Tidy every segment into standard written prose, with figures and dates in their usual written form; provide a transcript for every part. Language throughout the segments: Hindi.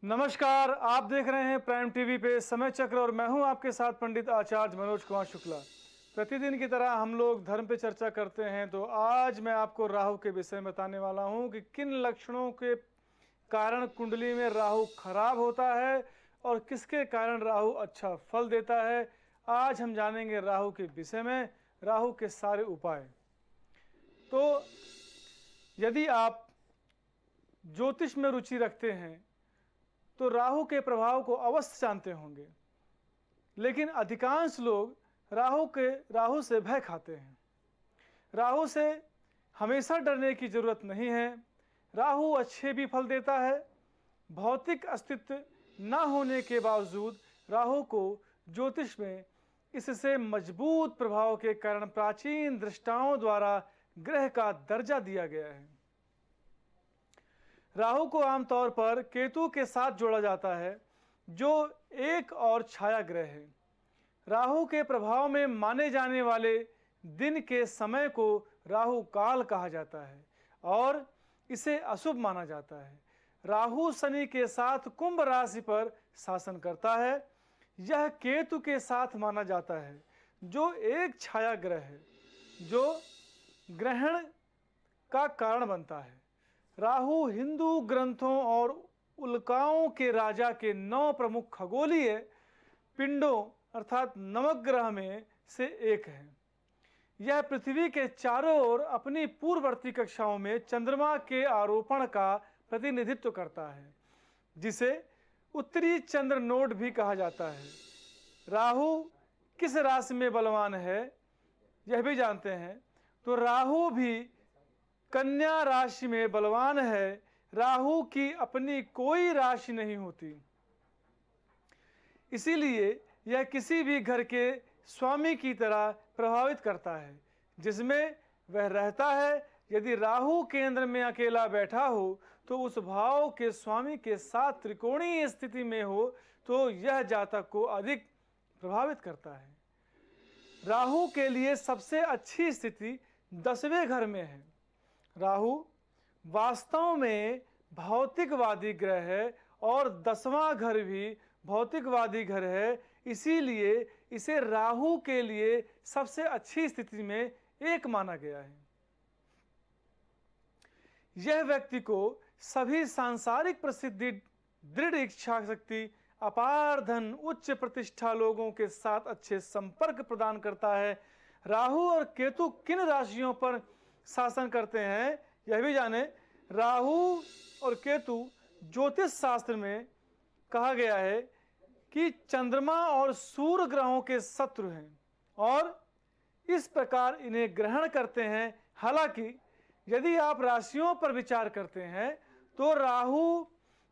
नमस्कार, आप देख रहे हैं प्राइम टीवी पे समय चक्र और मैं हूं आपके साथ पंडित आचार्य मनोज कुमार शुक्ला। प्रतिदिन की तरह हम लोग धर्म पे चर्चा करते हैं, तो आज मैं आपको राहु के विषय में बताने वाला हूं कि किन लक्षणों के कारण कुंडली में राहु खराब होता है और किसके कारण राहु अच्छा फल देता है। आज हम जानेंगे राहु के विषय में, राहु के सारे उपाय। तो यदि आप ज्योतिष में रुचि रखते हैं तो राहु के प्रभाव को अवश्य जानते होंगे, लेकिन अधिकांश लोग राहु से भय खाते हैं। राहु से हमेशा डरने की जरूरत नहीं है। राहु अच्छे भी फल देता है। भौतिक अस्तित्व न होने के बावजूद राहु को ज्योतिष में इससे मजबूत प्रभाव के कारण प्राचीन दृष्टाओं द्वारा ग्रह का दर्जा दिया गया है। राहु को आमतौर पर केतु के साथ जोड़ा जाता है, जो एक और छाया ग्रह है। राहु के प्रभाव में माने जाने वाले दिन के समय को राहु काल कहा जाता है और इसे अशुभ माना जाता है। राहु शनि के साथ कुंभ राशि पर शासन करता है। यह केतु के साथ माना जाता है, जो एक छाया ग्रह है, जो ग्रहण का कारण बनता है। राहु हिंदू ग्रंथों और उल्काओं के राजा के 9 प्रमुख खगोलीय पिंडों अर्थात नवग्रह में से एक है। यह पृथ्वी के चारों ओर अपनी पूर्ववर्ती कक्षाओं में चंद्रमा के आरोपण का प्रतिनिधित्व करता है, जिसे उत्तरी चंद्र नोड भी कहा जाता है। राहु किस राशि में बलवान है यह भी जानते हैं, तो राहु भी कन्या राशि में बलवान है। राहु की अपनी कोई राशि नहीं होती, इसीलिए यह किसी भी घर के स्वामी की तरह प्रभावित करता है जिसमें वह रहता है। यदि राहु केंद्र में अकेला बैठा हो तो उस भाव के स्वामी के साथ त्रिकोणीय स्थिति में हो तो यह जातक को अधिक प्रभावित करता है। राहु के लिए सबसे अच्छी स्थिति 10वें घर में है। राहु वास्तव में भौतिकवादी ग्रह है और 10वां घर भी भौतिकवादी घर है, इसीलिए इसे राहु के लिए सबसे अच्छी स्थिति में एक माना गया है। यह व्यक्ति को सभी सांसारिक प्रसिद्धि, दृढ़ इच्छा शक्ति, अपार धन, उच्च प्रतिष्ठा, लोगों के साथ अच्छे संपर्क प्रदान करता है। राहु और केतु किन राशियों पर शासन करते हैं यह भी जाने। राहु और केतु ज्योतिष शास्त्र में कहा गया है कि चंद्रमा और सूर्य ग्रहों के शत्रु हैं और इस प्रकार इन्हें ग्रहण करते हैं। हालांकि यदि आप राशियों पर विचार करते हैं तो राहु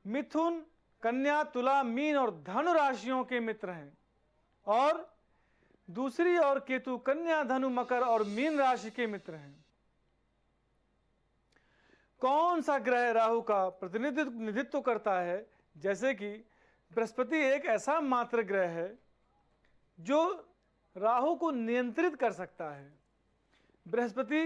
मिथुन, कन्या, तुला, मीन और धनु राशियों के मित्र हैं और दूसरी ओर केतु कन्या, धनु, मकर और मीन राशि के मित्र हैं। कौन सा ग्रह राहु का प्रतिनिधित्व करता है? जैसे कि बृहस्पति एक ऐसा मात्र ग्रह है जो राहु को नियंत्रित कर सकता है। बृहस्पति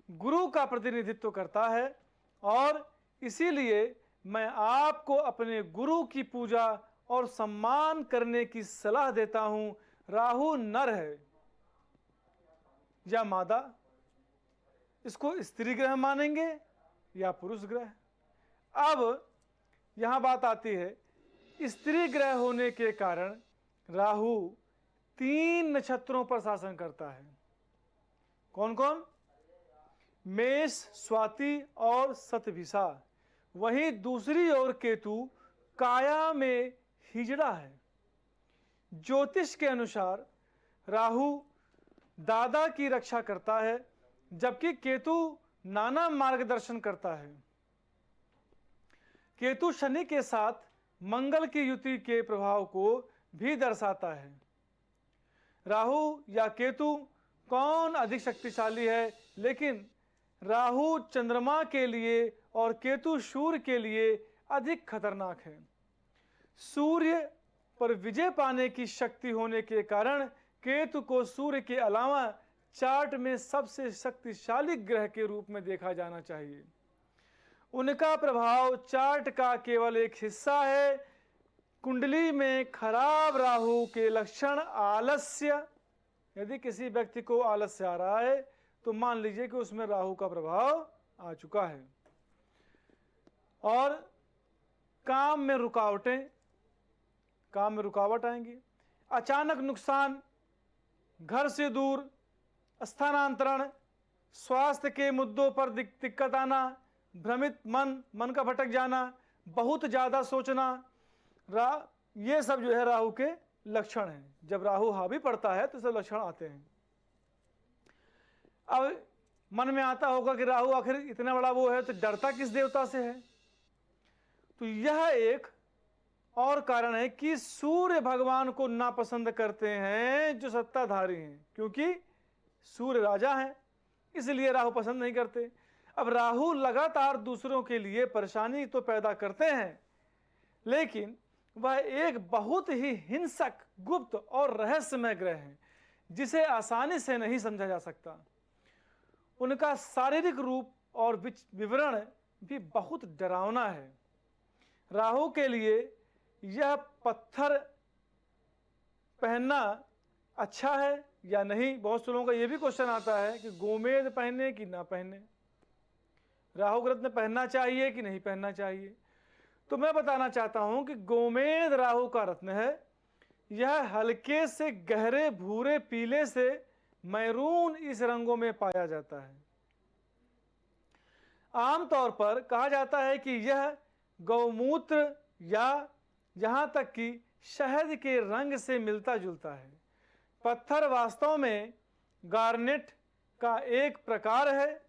गुरु का प्रतिनिधित्व करता है और इसीलिए मैं आपको अपने गुरु की पूजा और सम्मान करने की सलाह देता हूं। राहु नर है या मादा, इसको स्त्री ग्रह मानेंगे या पुरुष ग्रह? अब यहां बात आती है, स्त्री ग्रह होने के कारण राहु 3 नक्षत्रों पर शासन करता है। कौन कौन? मेष, स्वाति और शतभिषा। वहीं दूसरी ओर केतु काया में हिजड़ा है। ज्योतिष के अनुसार राहु दादा की रक्षा करता है, जबकि केतु नाना मार्गदर्शन करता है। केतु शनि के साथ मंगल की युति के प्रभाव को भी दर्शाता है। राहु या केतु कौन अधिक शक्तिशाली है? लेकिन राहु चंद्रमा के लिए और केतु सूर्य के लिए अधिक खतरनाक है। सूर्य पर विजय पाने की शक्ति होने के कारण केतु को सूर्य के अलावा चार्ट में सबसे शक्तिशाली ग्रह के रूप में देखा जाना चाहिए। उनका प्रभाव चार्ट का केवल एक हिस्सा है, कुंडली में खराब राहु के लक्षण आलस्य, यदि किसी व्यक्ति को आलस्य आ रहा है तो मान लीजिए कि उसमें राहु का प्रभाव आ चुका है। और काम में रुकावटें, काम में रुकावट आएंगी, अचानक नुकसान, घर से दूर, स्थानांतरण, स्वास्थ्य के मुद्दों पर दिक्कत आना, भ्रमित मन का भटक जाना, बहुत ज़्यादा सोचना, ये सब जो है राहु के लक्षण हैं। जब राहु हावी पड़ता है तो सब लक्षण आते हैं। अब मन में आता होगा कि राहु आखिर इतना बड़ा वो है तो डरता किस देवता से है? तो यह एक और कारण है कि सूर्य भगवान को नापसंद करते हैं जो सत्ताधारी हैं, क्योंकि सूर्य राजा हैं, इसलिए राहु पसंद नहीं करते। अब राहु लगातार दूसरों के लिए परेशानी तो पैदा करते हैं, लेकिन वह एक बहुत ही हिंसक, गुप्त और रहस्यमय ग्रह है जिसे आसानी से नहीं समझा जा सकता। उनका शारीरिक रूप और विवरण भी बहुत डरावना है। राहु के लिए यह पत्थर पहनना अच्छा है या नहीं? बहुत से लोगों का यह भी क्वेश्चन आता है कि गोमेद पहने कि ना पहने, राहु रत्न पहनना चाहिए कि नहीं पहनना चाहिए। तो मैं बताना चाहता हूं कि गोमेद राहु का रत्न है। यह हल्के से गहरे भूरे पीले से मैरून इस रंगों में पाया जाता है। आमतौर पर कहा जाता है कि यह गौमूत्र या यहां तक कि शहद के रंग से मिलता जुलता है। पत्थर वास्तव में गार्नेट का एक प्रकार है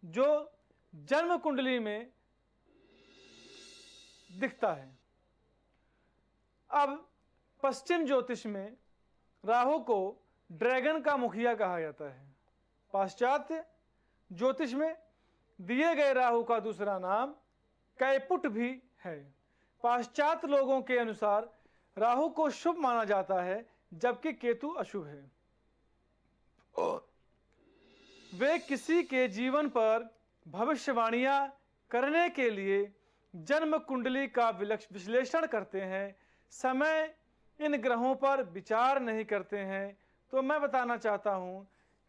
जो जन्म कुंडली में दिखता है। अब पश्चिम ज्योतिष में राहु को ड्रैगन का मुखिया कहा जाता है। पाश्चात्य ज्योतिष में दिए गए राहु का दूसरा नाम कैपुट भी है। पाश्चात्य लोगों के अनुसार राहु को शुभ माना जाता है जबकि केतु अशुभ है। वे किसी के जीवन पर भविष्यवाणियां करने के लिए जन्म कुंडली का विश्लेषण करते हैं, समय इन ग्रहों पर विचार नहीं करते हैं। तो मैं बताना चाहता हूं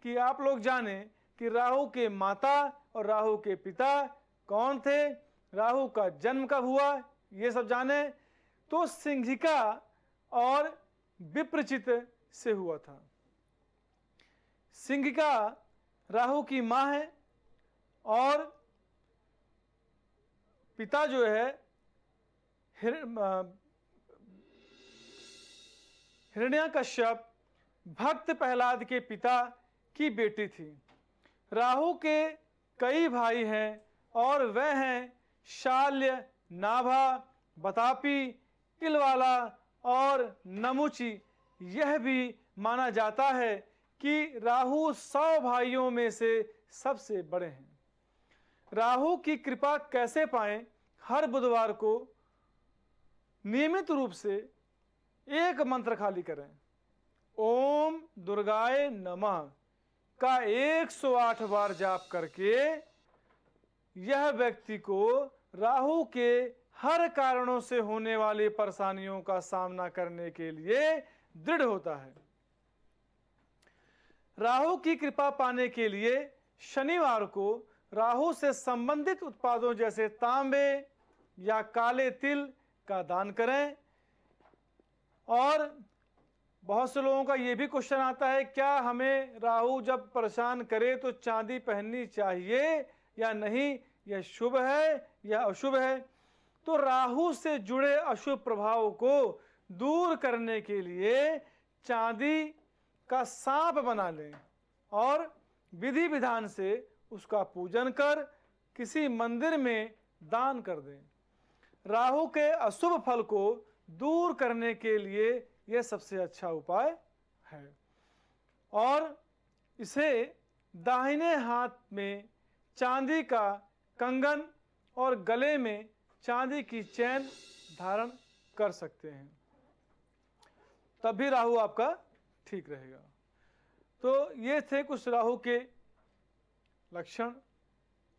कि आप लोग जानें कि राहु के माता और राहु के पिता कौन थे, राहु का जन्म कब हुआ, ये सब जाने। तो सिंहिका और विप्रचित से हुआ था। सिंहिका राहु की मां है और पिता जो है हिरण्यकश्यप भक्त प्रहलाद के पिता की बेटी थी। राहु के कई भाई हैं और वह हैं शाल्य, नाभा, बतापी, इलवाला और नमुची। यह भी माना जाता है कि राहु 100 भाइयों में से सबसे बड़े हैं। राहु की कृपा कैसे पाएं? हर बुधवार को नियमित रूप से एक मंत्र खाली करें, ओम दुर्गाय नमः का 108 बार जाप करके यह व्यक्ति को राहु के हर कारणों से होने वाली परेशानियों का सामना करने के लिए दृढ़ होता है। राहु की कृपा पाने के लिए शनिवार को राहु से संबंधित उत्पादों जैसे तांबे या काले तिल का दान करें। और बहुत से लोगों का यह भी क्वेश्चन आता है, क्या हमें राहु जब परेशान करे तो चांदी पहननी चाहिए या नहीं, यह शुभ है या अशुभ है? तो राहु से जुड़े अशुभ प्रभाव को दूर करने के लिए चांदी का सांप बना लें और विधि विधान से उसका पूजन कर किसी मंदिर में दान कर दें। राहु के अशुभ फल को दूर करने के लिए यह सबसे अच्छा उपाय है। और इसे दाहिने हाथ में चांदी का कंगन और गले में चांदी की चैन धारण कर सकते हैं, तब भी राहु आपका ठीक रहेगा। तो ये थे कुछ राहु के लक्षण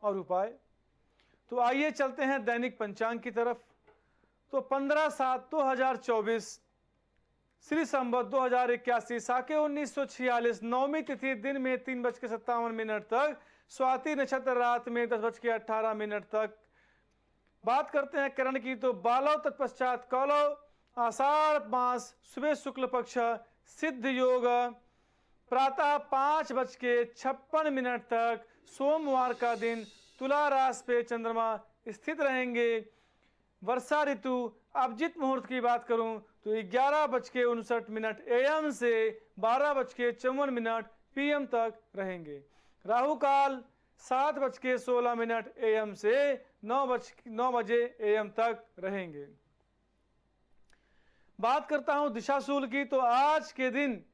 और उपाय। तो आइए चलते हैं दैनिक पंचांग की तरफ। तो 15/7/2024 श्री संवत 2081 साके 1946 नवमी तिथि दिन में 3:57 तक, स्वाति नक्षत्र रात में 10:18 तक। बात करते हैं करण की, तो बालव तत्पश्चात कौलव, आषाढ़ मास सुबह शुक्ल पक्ष सिद्ध योग प्रातः 5:56 तक, सोमवार का दिन तुला राशि पे चंद्रमा स्थित रहेंगे। वर्षा ऋतु अभिजीत मुहूर्त की बात करूं तो 11:59 AM से 12:54 PM तक रहेंगे। राहु काल 7:16 AM से 9 बजे AM तक रहेंगे। बात करता हूं दिशाशूल की, तो आज के दिन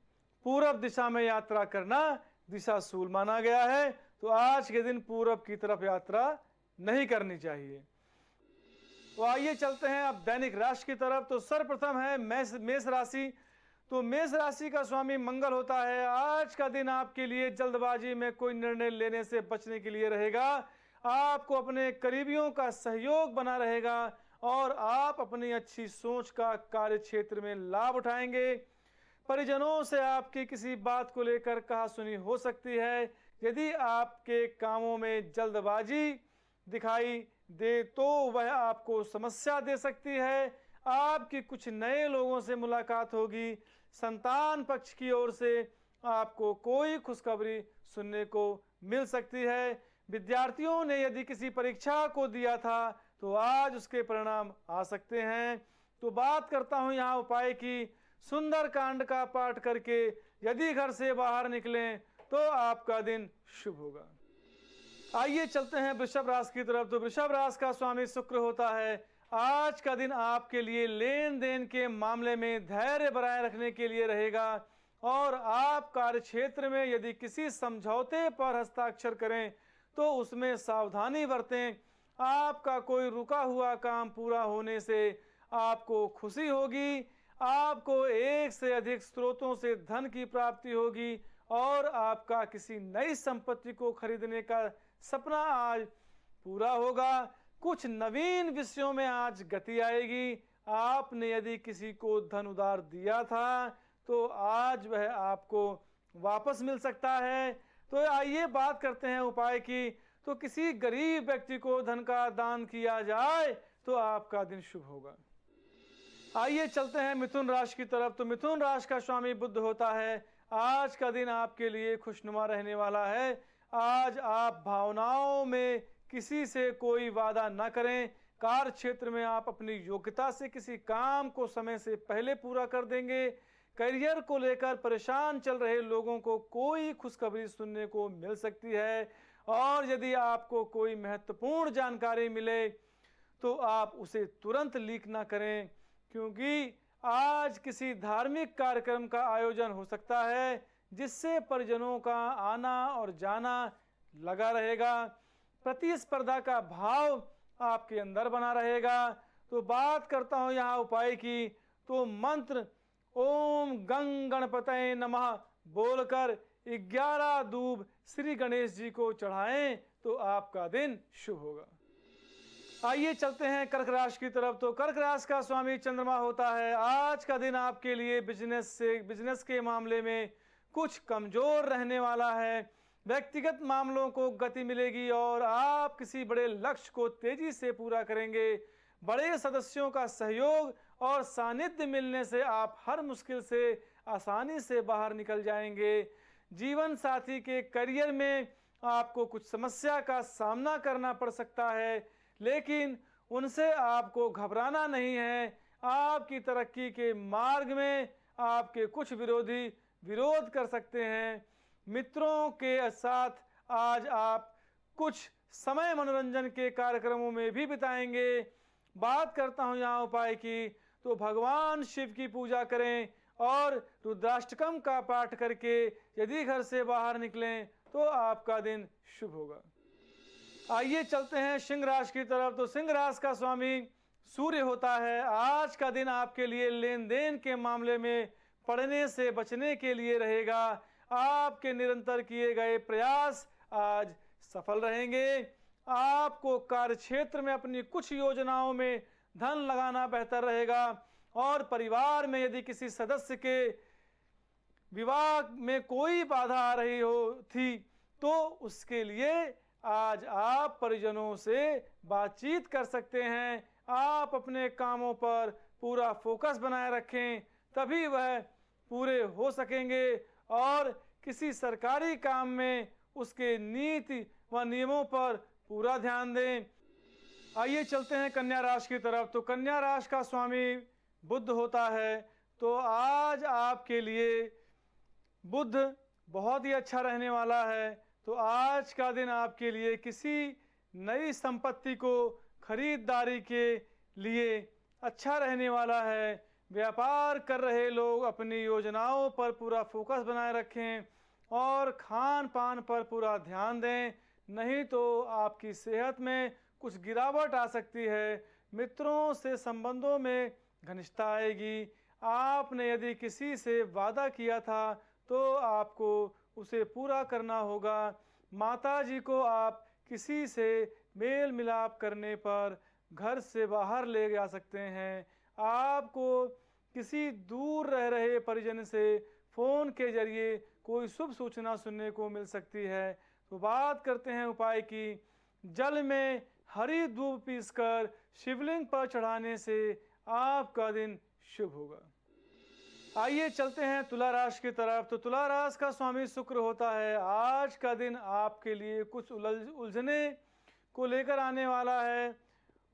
पूरब दिशा में यात्रा करना दिशाशूल माना गया है, तो आज के दिन पूरब की तरफ यात्रा नहीं करनी चाहिए। तो आइए चलते हैं अब दैनिक राशि की तरफ। तो सर्वप्रथम है मेष राशि। तो मेष राशि का स्वामी मंगल होता है। आज का दिन आपके लिए जल्दबाजी में कोई निर्णय लेने से बचने के लिए रहेगा। आपको अपने करीबियों का सहयोग बना रहेगा और आप अपनी अच्छी सोच का कार्य क्षेत्र में लाभ उठाएंगे। परिजनों से आपकी किसी बात को लेकर कहासुनी हो सकती है। यदि आपके कामों में जल्दबाजी दिखाई दे तो वह आपको समस्या दे सकती है। आपकी कुछ नए लोगों से मुलाकात होगी। संतान पक्ष की ओर से आपको कोई खुशखबरी सुनने को मिल सकती है। विद्यार्थियों ने यदि किसी परीक्षा को दिया था तो आज उसके परिणाम आ सकते हैं। तो बात करता हूं यहाँ उपाय की। सुंदर कांड का पाठ करके यदि घर से बाहर निकलें तो आपका दिन शुभ होगा। आइए चलते हैं वृषभ राशि की तरफ। तो वृषभ राशि का स्वामी शुक्र होता है। आज का दिन आपके लिए लेन देन के मामले में धैर्य बनाए रखने के लिए रहेगा और आप कार्य क्षेत्र में यदि किसी समझौते पर हस्ताक्षर करें तो उसमें सावधानी बरतें। आपका कोई रुका हुआ काम पूरा होने से आपको खुशी होगी। आपको एक से अधिक स्रोतों से धन की प्राप्ति होगी और आपका किसी नई संपत्ति को खरीदने का सपना आज पूरा होगा। कुछ नवीन विषयों में आज गति आएगी। आपने यदि किसी को धन उधार दिया था तो आज वह आपको वापस मिल सकता है। तो आइए बात करते हैं उपाय की। तो किसी गरीब व्यक्ति को धन का दान किया जाए तो आपका दिन शुभ होगा। आइए चलते हैं मिथुन राशि की तरफ। तो मिथुन राशि का स्वामी बुध होता है। आज का दिन आपके लिए खुशनुमा रहने वाला है। आज आप भावनाओं में किसी से कोई वादा न करें। कार्य क्षेत्र में आप अपनी योग्यता से किसी काम को समय से पहले पूरा कर देंगे। करियर को लेकर परेशान चल रहे लोगों को कोई खुशखबरी सुनने को मिल सकती है और यदि आपको कोई महत्वपूर्ण जानकारी मिले तो आप उसे तुरंत लीक ना करें, क्योंकि आज किसी धार्मिक कार्यक्रम का आयोजन हो सकता है जिससे परिजनों का आना और जाना लगा रहेगा। प्रतिस्पर्धा का भाव आपके अंदर बना रहेगा। तो बात करता हूं यहाँ उपाय की। तो मंत्र ओम गंग गणपतये नमः बोलकर 11 दूब श्री गणेश जी को चढ़ाएं तो आपका दिन शुभ होगा। आइए चलते हैं कर्क राशि की तरफ। तो कर्क राशि का स्वामी चंद्रमा होता है। आज का दिन आपके लिए बिजनेस के मामले में कुछ कमजोर रहने वाला है। व्यक्तिगत मामलों को गति मिलेगी और आप किसी बड़े लक्ष्य को तेजी से पूरा करेंगे। बड़े सदस्यों का सहयोग और सानिध्य मिलने से आप हर मुश्किल से आसानी से बाहर निकल जाएंगे। जीवन साथी के करियर में आपको कुछ समस्या का सामना करना पड़ सकता है, लेकिन उनसे आपको घबराना नहीं है। आपकी तरक्की के मार्ग में आपके कुछ विरोधी विरोध कर सकते हैं। मित्रों के साथ आज आप कुछ समय मनोरंजन के कार्यक्रमों में भी बिताएंगे। बात करता हूं यहाँ उपाय की। तो भगवान शिव की पूजा करें और रुद्राष्टकम का पाठ करके यदि घर से बाहर निकलें तो आपका दिन शुभ होगा। आइए चलते हैं सिंह राशि की तरफ। तो सिंह राशि का स्वामी सूर्य होता है। आज का दिन आपके लिए लेन देन के मामले में पड़ने से बचने के लिए रहेगा। आपके निरंतर किए गए प्रयास आज सफल रहेंगे। आपको कार्य क्षेत्र में अपनी कुछ योजनाओं में धन लगाना बेहतर रहेगा। और परिवार में यदि किसी सदस्य के विवाह में कोई बाधा आ रही थी तो उसके लिए आज आप परिजनों से बातचीत कर सकते हैं। आप अपने कामों पर पूरा फोकस बनाए रखें, तभी वह पूरे हो सकेंगे। और किसी सरकारी काम में उसके नीति व नियमों पर पूरा ध्यान दें। आइए चलते हैं कन्या राशि की तरफ। तो कन्या राशि का स्वामी बुध होता है। तो आज आपके लिए बुध बहुत ही अच्छा रहने वाला है। तो आज का दिन आपके लिए किसी नई संपत्ति को खरीदारी के लिए अच्छा रहने वाला है। व्यापार कर रहे लोग अपनी योजनाओं पर पूरा फोकस बनाए रखें और खान पान पर पूरा ध्यान दें, नहीं तो आपकी सेहत में कुछ गिरावट आ सकती है। मित्रों से संबंधों में घनिष्ठता आएगी। आपने यदि किसी से वादा किया था तो आपको उसे पूरा करना होगा। माता जी को आप किसी से मेल मिलाप करने पर घर से बाहर ले जा सकते हैं। आपको किसी दूर रह रहे परिजन से फ़ोन के जरिए कोई शुभ सूचना सुनने को मिल सकती है। तो बात करते हैं उपाय की। जल में हरी दूब पीसकर शिवलिंग पर चढ़ाने से आपका दिन शुभ होगा। आइए चलते हैं तुला राशि की तरफ। तो तुला राशि का स्वामी शुक्र होता है। आज का दिन आपके लिए कुछ उलझने को लेकर आने वाला है।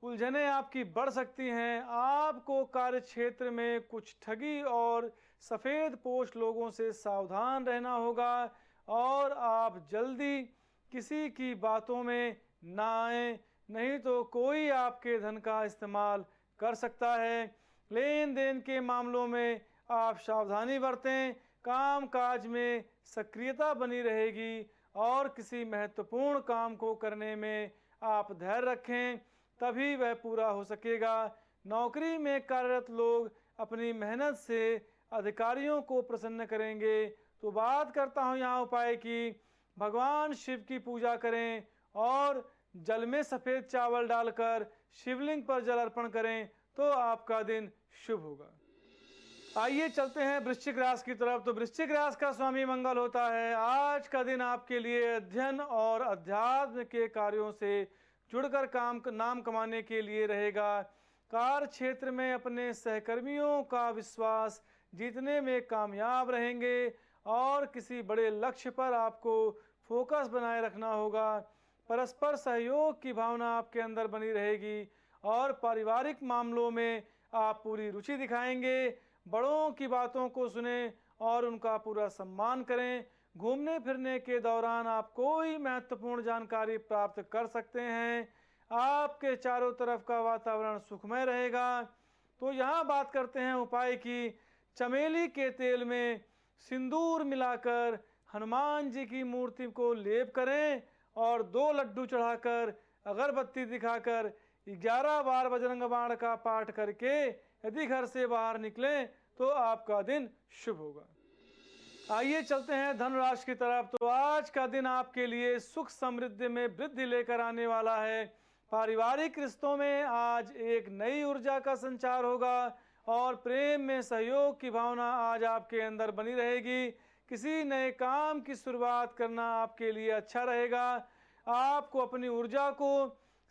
उलझने आपकी बढ़ सकती हैं। आपको कार्य क्षेत्र में कुछ ठगी और सफ़ेद पोश लोगों से सावधान रहना होगा और आप जल्दी किसी की बातों में ना आए, नहीं तो कोई आपके धन का इस्तेमाल कर सकता है। लेन देन के मामलों में आप सावधानी बरतें। काम काज में सक्रियता बनी रहेगी और किसी महत्वपूर्ण काम को करने में आप धैर्य रखें, तभी वह पूरा हो सकेगा। नौकरी में कार्यरत लोग अपनी मेहनत से अधिकारियों को प्रसन्न करेंगे। तो बात करता हूँ यहाँ उपाय की। भगवान शिव की पूजा करें और जल में सफ़ेद चावल डालकर शिवलिंग पर जल अर्पण करें तो आपका दिन शुभ होगा। आइए चलते हैं वृश्चिक राशि की तरफ। तो वृश्चिक राशि का स्वामी मंगल होता है। आज का दिन आपके लिए अध्ययन और अध्यात्म के कार्यों से जुड़कर नाम कमाने के लिए रहेगा। कार्य क्षेत्र में अपने सहकर्मियों का विश्वास जीतने में कामयाब रहेंगे और किसी बड़े लक्ष्य पर आपको फोकस बनाए रखना होगा। परस्पर सहयोग की भावना आपके अंदर बनी रहेगी और पारिवारिक मामलों में आप पूरी रुचि दिखाएंगे। बड़ों की बातों को सुने और उनका पूरा सम्मान करें। घूमने फिरने के दौरान आप कोई महत्वपूर्ण जानकारी प्राप्त कर सकते हैं। आपके चारों तरफ का वातावरण सुखमय रहेगा। तो यहाँ बात करते हैं उपाय की। चमेली के तेल में सिंदूर मिलाकर हनुमान जी की मूर्ति को लेप करें और 2 लड्डू चढ़ाकर अगरबत्ती दिखाकर 11 बार बजरंग बाण का पाठ करके यदि घर से बाहर निकलें तो आपका दिन शुभ होगा। आइए चलते हैं धन राशि की तरफ। तो आज का दिन आपके लिए सुख समृद्धि में वृद्धि लेकर आने वाला है। पारिवारिक रिश्तों में आज एक नई ऊर्जा का संचार होगा और प्रेम में सहयोग की भावना आज आपके अंदर बनी रहेगी। किसी नए काम की शुरुआत करना आपके लिए अच्छा रहेगा। आपको अपनी ऊर्जा को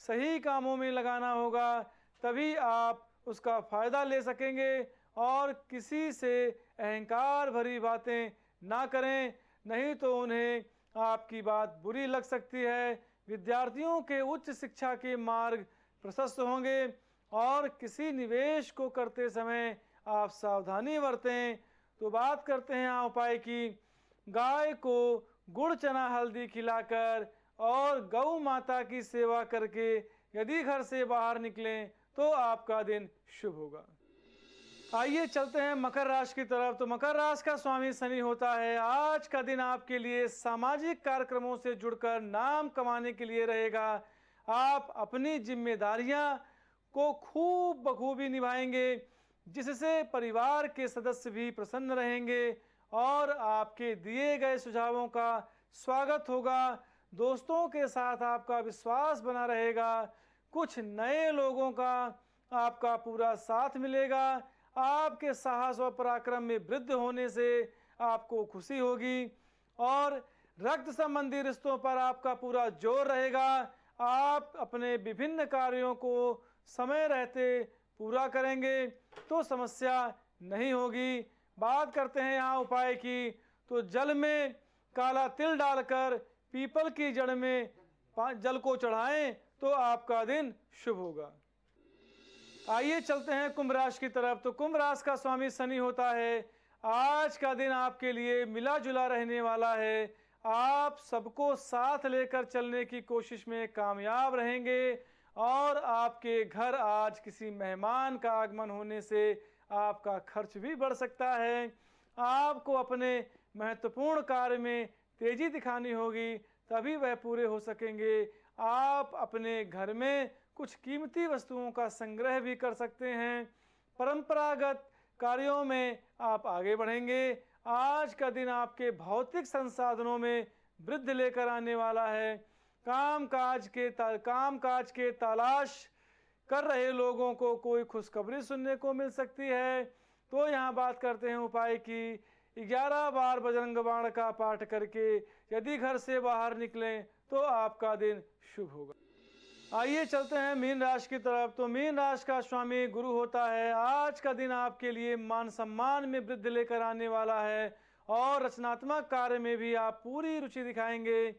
सही कामों में लगाना होगा, तभी आप उसका फ़ायदा ले सकेंगे। और किसी से अहंकार भरी बातें ना करें, नहीं तो उन्हें आपकी बात बुरी लग सकती है। विद्यार्थियों के उच्च शिक्षा के मार्ग प्रशस्त होंगे और किसी निवेश को करते समय आप सावधानी बरतें। तो बात करते हैं यहाँ उपाय की। गाय को गुड़ चना हल्दी खिलाकर और गौ माता की सेवा करके यदि घर से बाहर निकलें तो आपका दिन शुभ होगा। आइए चलते हैं मकर राशि की तरफ। तो मकर राशि का स्वामी शनि होता है। आज का दिन आपके लिए सामाजिक कार्यक्रमों से जुड़कर नाम कमाने के लिए रहेगा। आप अपनी जिम्मेदारियां को खूब बखूबी निभाएंगे, जिससे परिवार के सदस्य भी प्रसन्न रहेंगे और आपके दिए गए सुझावों का स्वागत होगा। दोस्तों के साथ आपका विश्वास बना रहेगा। कुछ नए लोगों का आपका पूरा साथ मिलेगा। आपके साहस और पराक्रम में वृद्धि होने से आपको खुशी होगी और रक्त संबंधी रिश्तों पर आपका पूरा जोर रहेगा। आप अपने विभिन्न कार्यों को समय रहते पूरा करेंगे तो समस्या नहीं होगी। बात करते हैं यहाँ उपाय की, तो जल में काला तिल डालकर पीपल की जड़ में जल को चढ़ाएं तो आपका दिन शुभ होगा। आइए चलते हैं कुंभ राशि की तरफ। तो कुंभ राशि का स्वामी शनि होता है। आज का दिन आपके लिए मिला जुला रहने वाला है। आप सबको साथ लेकर चलने की कोशिश में कामयाब रहेंगे और आपके घर आज किसी मेहमान का आगमन होने से आपका खर्च भी बढ़ सकता है। आपको अपने महत्वपूर्ण कार्य में तेजी दिखानी होगी, तभी वह पूरे हो सकेंगे। आप अपने घर में कुछ कीमती वस्तुओं का संग्रह भी कर सकते हैं। परंपरागत कार्यों में आप आगे बढ़ेंगे। आज का दिन आपके भौतिक संसाधनों में वृद्धि लेकर आने वाला है। कामकाज के तलाश कर रहे लोगों को कोई खुशखबरी सुनने को मिल सकती है। तो यहाँ बात करते हैं उपाय की। 11 बार बजरंग बाण का पाठ करके यदि घर से बाहर निकलें तो आपका दिन शुभ होगा। आइए चलते हैं मीन राशि की तरफ। तो मीन राशि का स्वामी गुरु होता है। आज का दिन आपके लिए मान सम्मान में वृद्धि लेकर आने वाला है और रचनात्मक कार्य में भी आप पूरी रुचि दिखाएंगे,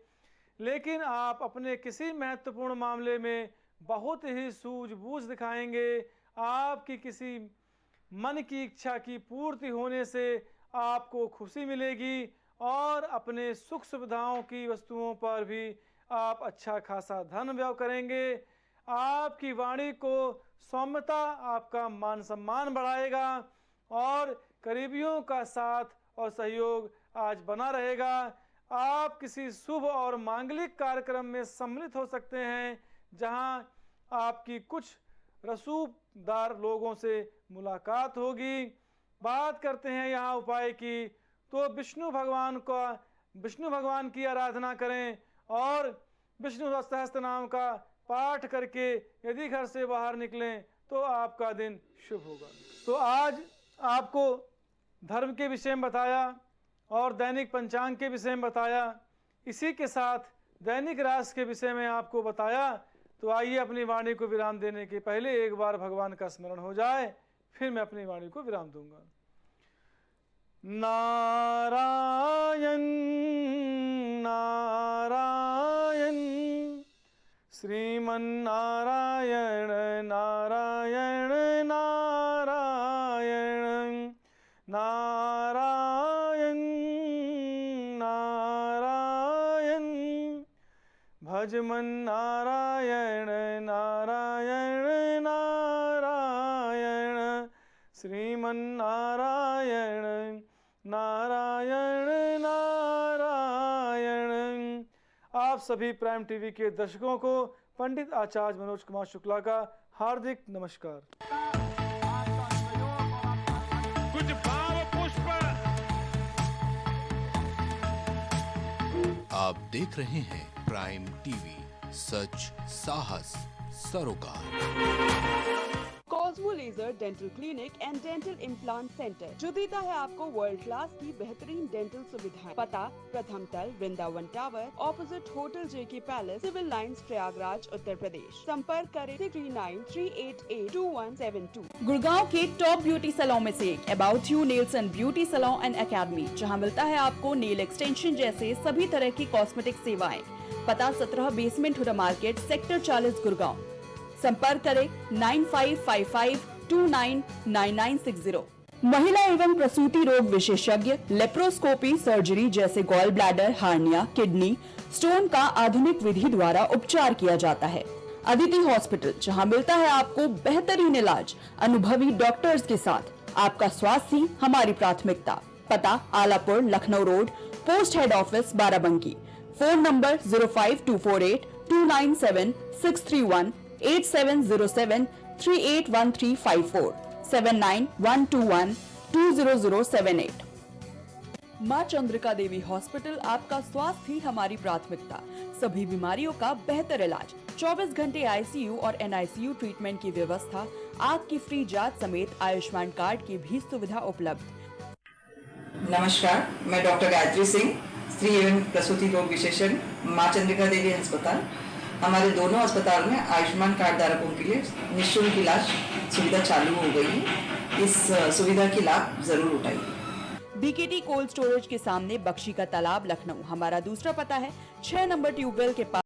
लेकिन आप अपने किसी महत्वपूर्ण मामले में बहुत ही सूझबूझ दिखाएंगे। आपकी किसी मन की इच्छा की पूर्ति होने से आपको खुशी मिलेगी और अपने सुख सुविधाओं की वस्तुओं पर भी आप अच्छा खासा धन व्यय करेंगे। आपकी वाणी को सौम्यता आपका मान सम्मान बढ़ाएगा और करीबियों का साथ और सहयोग आज बना रहेगा। आप किसी शुभ और मांगलिक कार्यक्रम में सम्मिलित हो सकते हैं जहां आपकी कुछ रसूखदार लोगों से मुलाकात होगी। बात करते हैं यहाँ उपाय की। तो विष्णु भगवान की आराधना करें और विष्णु सहस्त्र नाम का पाठ करके यदि घर से बाहर निकलें तो आपका दिन शुभ होगा। तो आज आपको धर्म के विषय में बताया और दैनिक पंचांग के विषय में बताया, इसी के साथ दैनिक राशि के विषय में आपको बताया। तो आइए अपनी वाणी को विराम देने के पहले एक बार भगवान का स्मरण हो जाए, फिर मैं अपनी वाणी को विराम दूंगा। नारायण नारायण श्रीमन्नारायण नारायण नारायण नारायण नारायण भजमन नारायण नारायण नारायण श्रीमन्नारायण नारायण नारायण। आप सभी प्राइम टीवी के दर्शकों को पंडित आचार्य मनोज कुमार शुक्ला का हार्दिक नमस्कार। कुछ भाव पुष्प। आप देख रहे हैं प्राइम टीवी, सच साहस सरोकार। Cosmo laser dental clinic and dental implant centre जो देता है आपको वर्ल्ड क्लास की बेहतरीन डेंटल सुविधाएं। पता प्रथम तल वृंदावन टावर ऑपोजिट होटल जेके palace, civil lines, Prayagraj, Uttar Pradesh. संपर्क करें 6938882172। गुड़गांव के टॉप ब्यूटी सैलून में से एक About You Nails and Beauty Salon and Academy, जहां मिलता है आपको नेल एक्सटेंशन जैसे सभी तरह की कॉस्मेटिक सेवाएं। पता 17 basement Huda market, sector 40, Gurgaon. संपर्क करें 9555299960। महिला एवं प्रसूति रोग विशेषज्ञ लेप्रोस्कोपी सर्जरी जैसे gall bladder, hernia, kidney stone का आधुनिक विधि द्वारा उपचार किया जाता है। अदिति हॉस्पिटल, जहां मिलता है आपको बेहतरीन इलाज अनुभवी डॉक्टर्स के साथ। आपका स्वास्थ्य ही हमारी प्राथमिकता। पता Alapur, Lucknow road, post head office, Barabanki. Phone number 05248297631, 8707381354, 7912120078। माँ चंद्रिका देवी हॉस्पिटल, आपका स्वास्थ्य ही हमारी प्राथमिकता। सभी बीमारियों का बेहतर इलाज 24 घंटे आईसीयू और एनआईसीयू ट्रीटमेंट की व्यवस्था, आंख की फ्री जांच समेत आयुष्मान कार्ड की भी सुविधा उपलब्ध। नमस्कार, मैं डॉक्टर गायत्री सिंह, स्त्री एवं प्रसूति रोग विशेषज्ञ, माँ चंद्रिका देवी अस्पताल। हमारे दोनों अस्पताल में आयुष्मान कार्ड धारकों के लिए निःशुल्क इलाज सुविधा चालू हो गई है। इस सुविधा की लाभ जरूर उठाइए। बीकेटी कोल्ड स्टोरेज के सामने बख्शी का तालाब, लखनऊ। हमारा दूसरा पता है 6 नंबर ट्यूबवेल के पास।